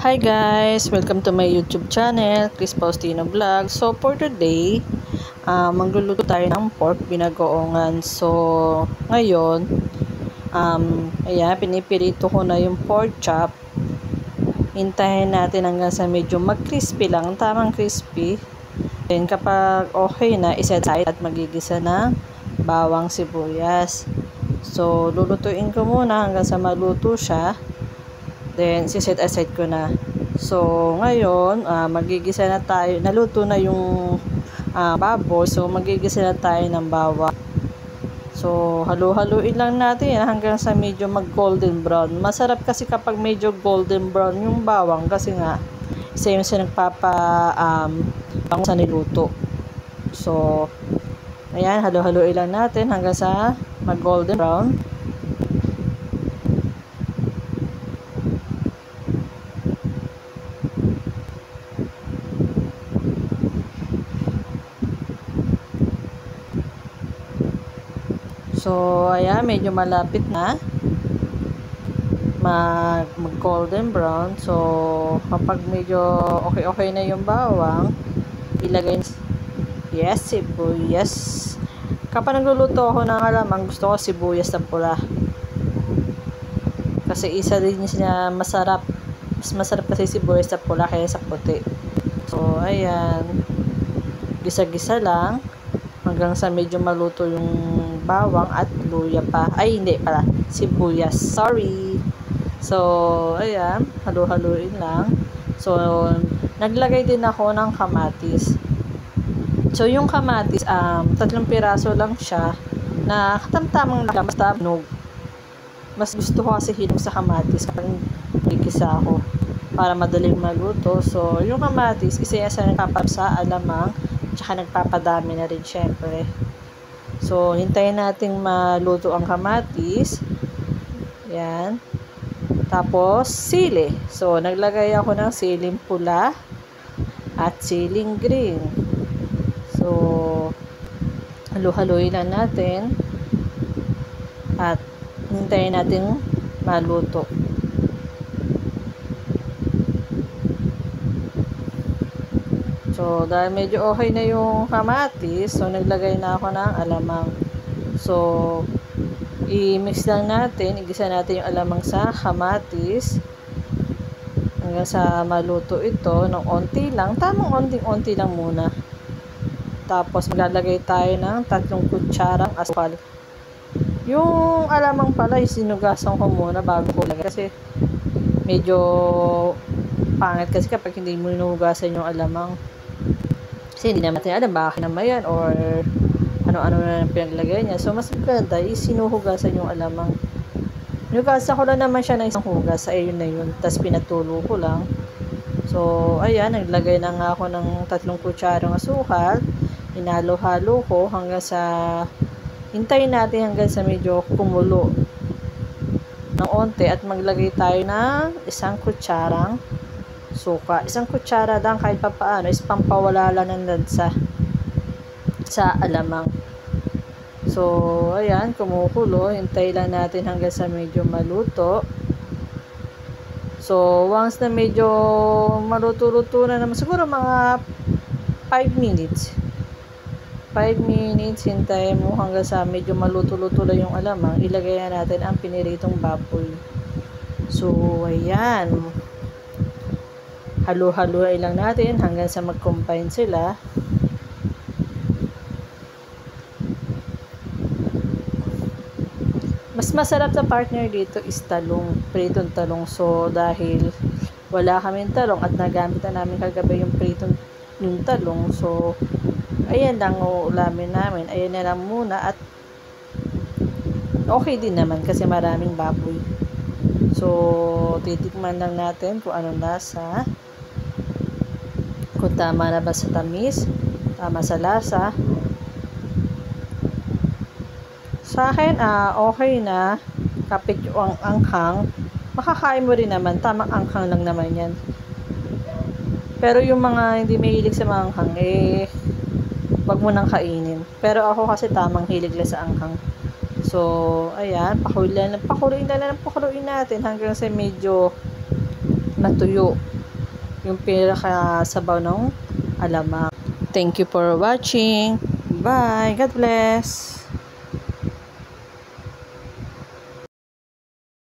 Hi guys! Welcome to my YouTube channel, Chris Faustino Vlog. So for today, magluluto tayo ng pork binagoongan. So ngayon, ayan, pinipirito ko na yung pork chop. Hintayin natin hanggang sa medyo mag-crispy lang, tamang crispy. Then kapag okay na, iset aside at magigisa ng bawang sibuyas. So lulutuin ko muna hanggang sa maluto siya. Then, siset aside ko na. So, ngayon, magigisa na tayo. Naluto na yung baboy. So, magigisa na tayo ng bawang. So, halo-haloin lang natin yan hanggang sa medyo mag-golden brown. Masarap kasi kapag medyo golden brown yung bawang. Kasi nga, isa yung sa bango sa niluto. So, ayan, halo-haloin lang natin hanggang sa mag-golden brown. So, ayan, medyo malapit na mag-golden brown. So, kapag medyo okay na yung bawang, ilagay sibuyas. Kapag nagluluto ako ng alamang, gusto ko sibuyas na pula. Kasi isa din niya masarap. Mas masarap kasi sibuyas na pula kaysa sa puti. So, ayan. Gisa-gisa lang hanggang sa medyo maluto yung bawang at luya pa. Ay, hindi pala. Sibuyas. Sorry. So, ayan. Halo-haloin lang. So, naglagay din ako ng kamatis. So, yung kamatis, 3 piraso lang siya na katamtamang lang. Basta hinog. Mas gusto ko kasi hinog sa kamatis kapag nagigisa ako para madaling maluto. So, yung kamatis, isa sa nagpapap sa alamang tsaka nagpapadami na rin syempre. So, hintayin nating maluto ang kamatis. Yan. Tapos, sili. So, naglagay ako ng siling pula at siling green. So, halo-haloyin lang natin at hintayin natin maluto. So, dahil medyo okay na yung kamatis, so naglagay na ako ng alamang. So, i-mix lang natin, igisa natin yung alamang sa kamatis hanggang sa maluto ito ng onti lang, tamang onting-onti lang muna. Tapos, maglalagay tayo ng 3 kutsarang asukal. Yung alamang pala, sinugasan ko muna bago ko lagay kasi medyo pangit kasi kapag hindi mo hinugasan yung alamang. Kasi hindi naman natin alam baka naman yan or ano-ano na pinaglagay niya. So, mas maganda is sinuhugasan yung alamang. Hinugasan ko lang naman siya ng isang hugas. Ayun na yun. Tapos pinatulo ko lang. So, ayan. Naglagay na nga ako ng 3 kutsarang asukal. Hinalo-halo ko hanggang sa hintayin natin hanggang sa medyo kumulo ng onte at maglagay tayo ng 1 kutsarang suka. 1 kutsara lang kahit papaano is pampawala lang ng lansa sa alamang. So, ayan, kumukulo. Hintay lang natin hanggang sa medyo maluto. So, once na medyo maluto-luto na naman, siguro mga 5 minutes. 5 minutes, hintayin mo hanggang sa medyo maluto-luto lang yung alamang. Ilagay na natin ang piniritong baboy. So, ayan. Halo-haloy lang natin hanggang sa mag-combine sila. Mas masarap sa partner dito is talong, pritong talong. So, dahil wala kaming talong at nagamit na namin kagabi yung talong. So, ayan lang ulamin namin. Ayan na lang muna at okay din naman kasi maraming baboy. So, titikman lang natin kung anong lasa. Kung tama na ba sa tamis, tama sa lasa. Sa akin, okay na. Kapit yung anghang. Makakain mo rin naman. Tamang anghang lang naman yan. Pero yung mga hindi mahilig sa mga anghang, wag mo nang kainin. Pero ako kasi tamang hilig lang sa anghang. So, ayan. Pakuluin natin hanggang sa medyo matuyo yung pinakasabaw ng alamang. Thank you for watching. Bye. God bless.